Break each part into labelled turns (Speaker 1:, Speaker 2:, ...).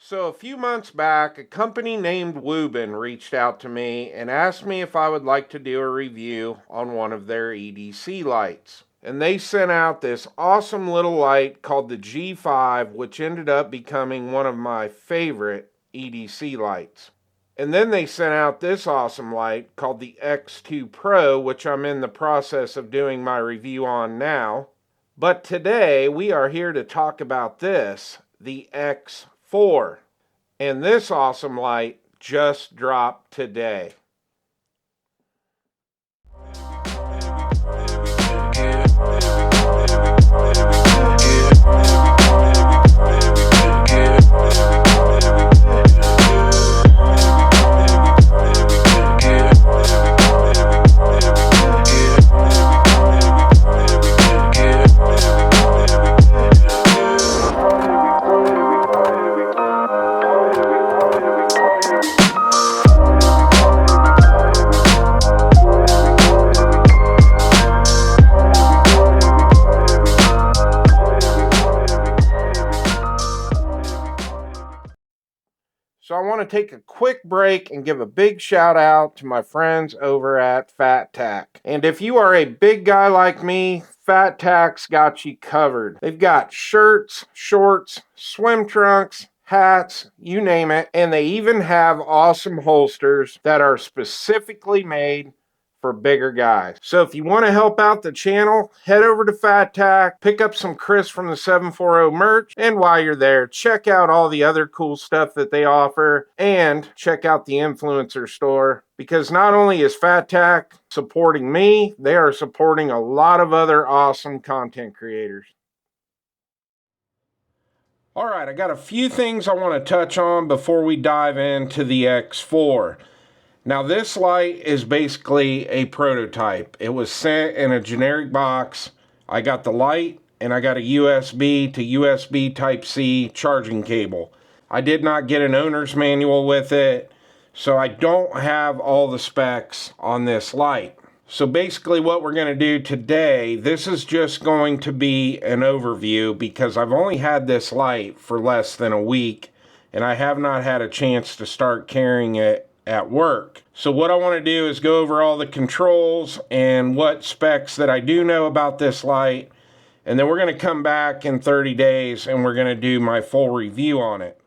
Speaker 1: So a few months back, a company named Wuben reached out to me and asked me if I would like to do a review on one of their EDC lights. And they sent out this awesome little light called the G5, which ended up becoming one of my favorite EDC lights. And then they sent out this awesome light called the X2 Pro, which I'm in the process of doing my review on now. But today we are here to talk about this, the X4. And this awesome light just dropped today. So I want to take a quick break and give a big shout out to my friends over at Fat Tack. And if you are a big guy like me, Fat Tack's got you covered. They've got shirts, shorts, swim trunks, hats, you name it. And they even have awesome holsters that are specifically made for bigger guys. So if you want to help out the channel, head over to Fat Tack, pick up some Chris from the 740 merch, and while you're there, check out all the other cool stuff that they offer, and check out the influencer store, because not only is Fat Tack supporting me, they are supporting a lot of other awesome content creators. All right, I got a few things I want to touch on before we dive into the X4. Now this light is basically a prototype. It was sent in a generic box. I got the light and I got a USB to USB Type-C charging cable. I did not get an owner's manual with it, so I don't have all the specs on this light. So basically what we're going to do today, this is just going to be an overview because I've only had this light for less than a week and I have not had a chance to start carrying it at work. So what I want to do is go over all the controls and what specs that I do know about this light, and then we're going to come back in 30 days and we're going to do my full review on it.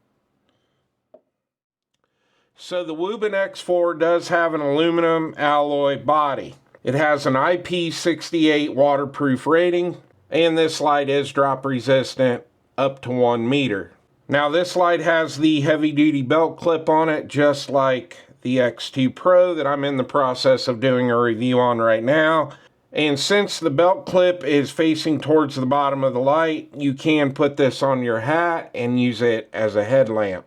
Speaker 1: So the Wuben X4 does have an aluminum alloy body. It has an IP68 waterproof rating, and this light is drop resistant up to 1 meter. Now this light has the heavy duty belt clip on it, just like the X2 Pro that I'm in the process of doing a review on right now. And since the belt clip is facing towards the bottom of the light, you can put this on your hat and use it as a headlamp.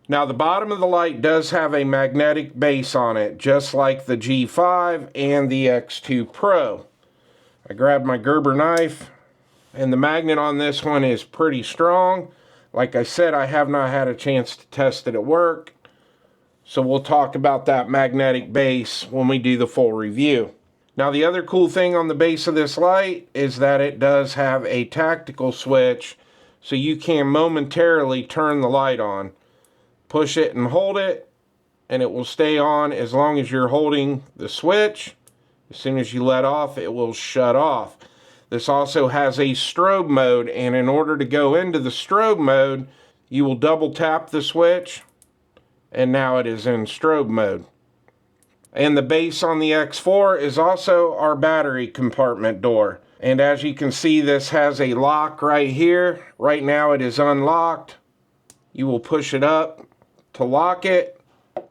Speaker 1: Now the bottom of the light does have a magnetic base on it, just like the G5 and the X2 Pro. I grabbed my Gerber knife, and the magnet on this one is pretty strong. Like I said, I have not had a chance to test it at work, so we'll talk about that magnetic base when we do the full review. Now the other cool thing on the base of this light is that it does have a tactical switch, so you can momentarily turn the light on. Push it and hold it, and it will stay on as long as you're holding the switch. As soon as you let off, it will shut off. This also has a strobe mode, and in order to go into the strobe mode, you will double tap the switch, and now it is in strobe mode. And the base on the X4 is also our battery compartment door. And as you can see, this has a lock right here. Right now it is unlocked. You will push it up to lock it.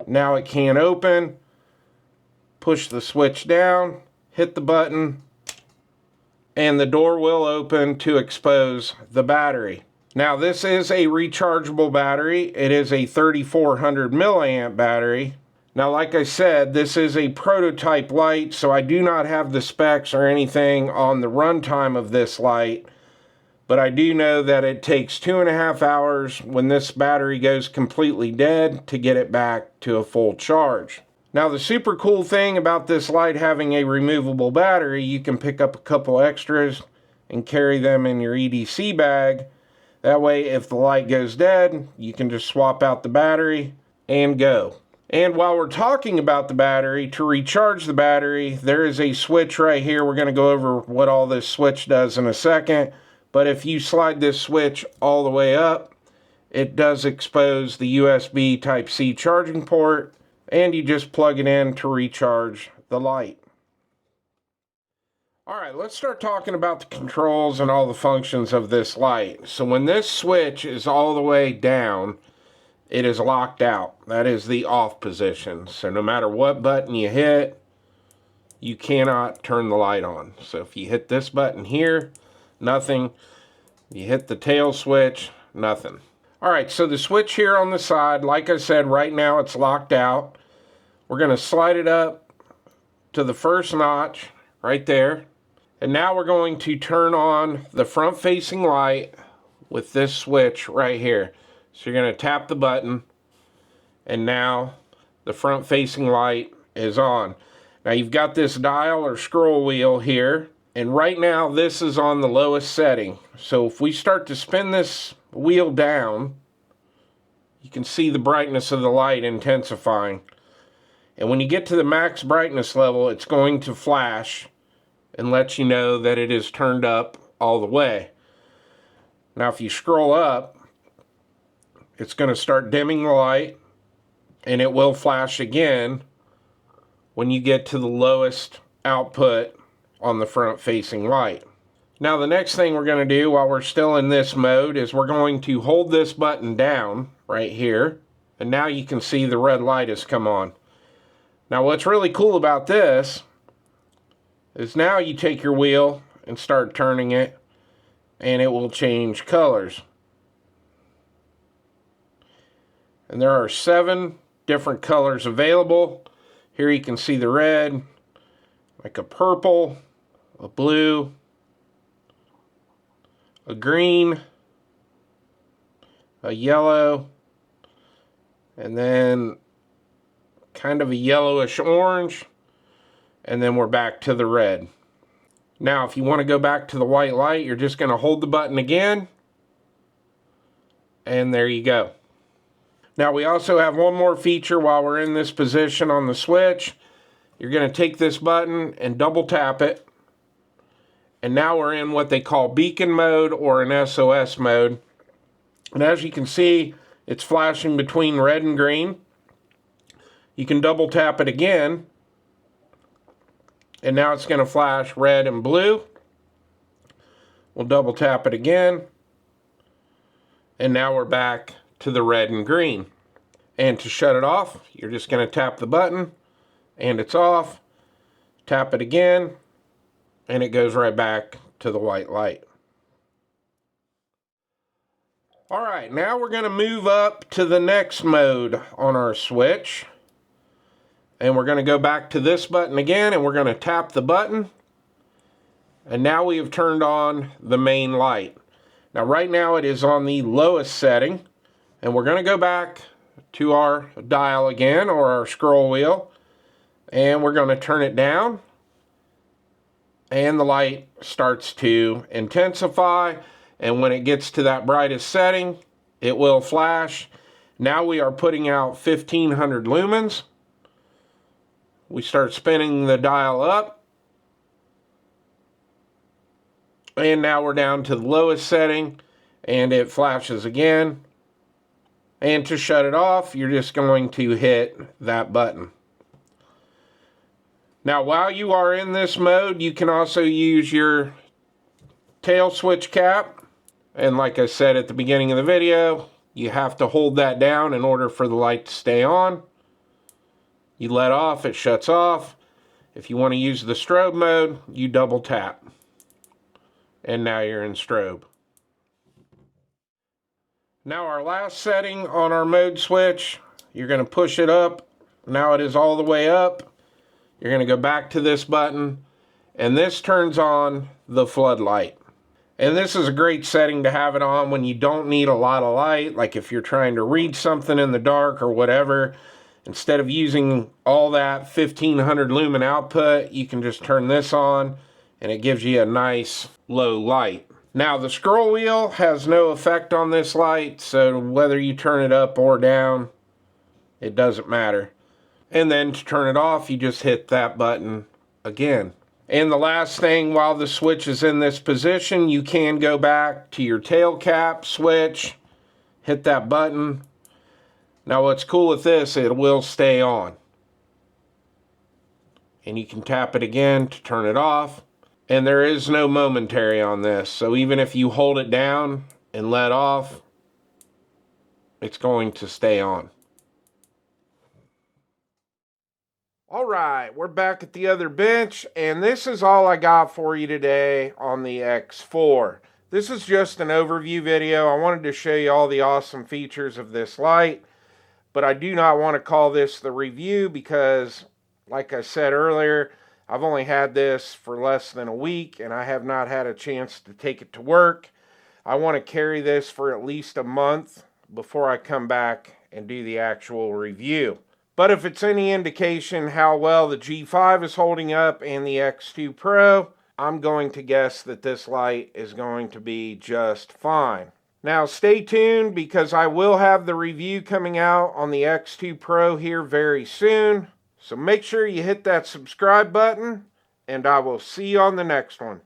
Speaker 1: Now it can open. Push the switch down, hit the button, and the door will open to expose the battery. Now this is a rechargeable battery. It is a 3400 milliamp battery. Now like I said, this is a prototype light, so I do not have the specs or anything on the runtime of this light, but I do know that it takes 2.5 hours when this battery goes completely dead to get it back to a full charge. Now the super cool thing about this light having a removable battery, you can pick up a couple extras and carry them in your EDC bag. That way, if the light goes dead, you can just swap out the battery and go. And while we're talking about the battery, to recharge the battery, there is a switch right here. We're going to go over what all this switch does in a second. But if you slide this switch all the way up, it does expose the USB Type-C charging port, and you just plug it in to recharge the light. Alright, let's start talking about the controls and all the functions of this light. So when this switch is all the way down, it is locked out. That is the off position. So no matter what button you hit, you cannot turn the light on. So if you hit this button here, nothing. You hit the tail switch, nothing. Alright, so the switch here on the side, like I said, right now it's locked out. We're going to slide it up to the first notch right there. And now we're going to turn on the front-facing light with this switch right here. So you're going to tap the button, and now the front-facing light is on. Now you've got this dial or scroll wheel here, and right now this is on the lowest setting. So if we start to spin this wheel down, you can see the brightness of the light intensifying. And when you get to the max brightness level, it's going to flash and let you know that it is turned up all the way. Now if you scroll up, it's going to start dimming the light, and it will flash again when you get to the lowest output on the front facing light. Now the next thing we're going to do while we're still in this mode is we're going to hold this button down right here, and now you can see the red light has come on. Now what's really cool about this is now you take your wheel and start turning it, and it will change colors. And there are 7 different colors available. Here you can see the red, like a purple, a blue, a green, a yellow, and then kind of a yellowish orange. And then we're back to the red. Now if you want to go back to the white light, you're just going to hold the button again, and there you go. Now we also have one more feature while we're in this position on the switch. You're going to take this button and double tap it, and now we're in what they call beacon mode or an SOS mode. And as you can see, it's flashing between red and green. You can double tap it again, and now it's going to flash red and blue. We'll double tap it again, and now we're back to the red and green. And to shut it off, you're just going to tap the button, and it's off. Tap it again, and it goes right back to the white light. Alright, now we're going to move up to the next mode on our switch. And we're going to go back to this button again, and we're going to tap the button. And now we have turned on the main light. Now right now it is on the lowest setting. And we're going to go back to our dial again, or our scroll wheel. And we're going to turn it down. And the light starts to intensify. And when it gets to that brightest setting, it will flash. Now we are putting out 1500 lumens. We start spinning the dial up, and now we're down to the lowest setting, and it flashes again. And to shut it off, you're just going to hit that button. Now while you are in this mode, you can also use your tail switch cap, and like I said at the beginning of the video, you have to hold that down in order for the light to stay on. You let off, it shuts off. If you want to use the strobe mode, you double tap. And now you're in strobe. Now our last setting on our mode switch, you're going to push it up. Now it is all the way up. You're going to go back to this button, and this turns on the floodlight. And this is a great setting to have it on when you don't need a lot of light, like if you're trying to read something in the dark or whatever. Instead of using all that 1500 lumen output, you can just turn this on, and it gives you a nice low light. Now the scroll wheel has no effect on this light, so whether you turn it up or down, it doesn't matter. And then to turn it off, you just hit that button again. And the last thing, while the switch is in this position, you can go back to your tail cap switch, hit that button. Now what's cool with this, it will stay on. And you can tap it again to turn it off. And there is no momentary on this, so even if you hold it down and let off, it's going to stay on. Alright, we're back at the other bench, and this is all I got for you today on the X4. This is just an overview video. I wanted to show you all the awesome features of this light, but I do not want to call this the review because, like I said earlier, I've only had this for less than a week, and I have not had a chance to take it to work. I want to carry this for at least a month before I come back and do the actual review. But if it's any indication how well the G5 is holding up and the X2 Pro, I'm going to guess that this light is going to be just fine. Now stay tuned because I will have the review coming out on the X2 Pro here very soon. So make sure you hit that subscribe button, and I will see you on the next one.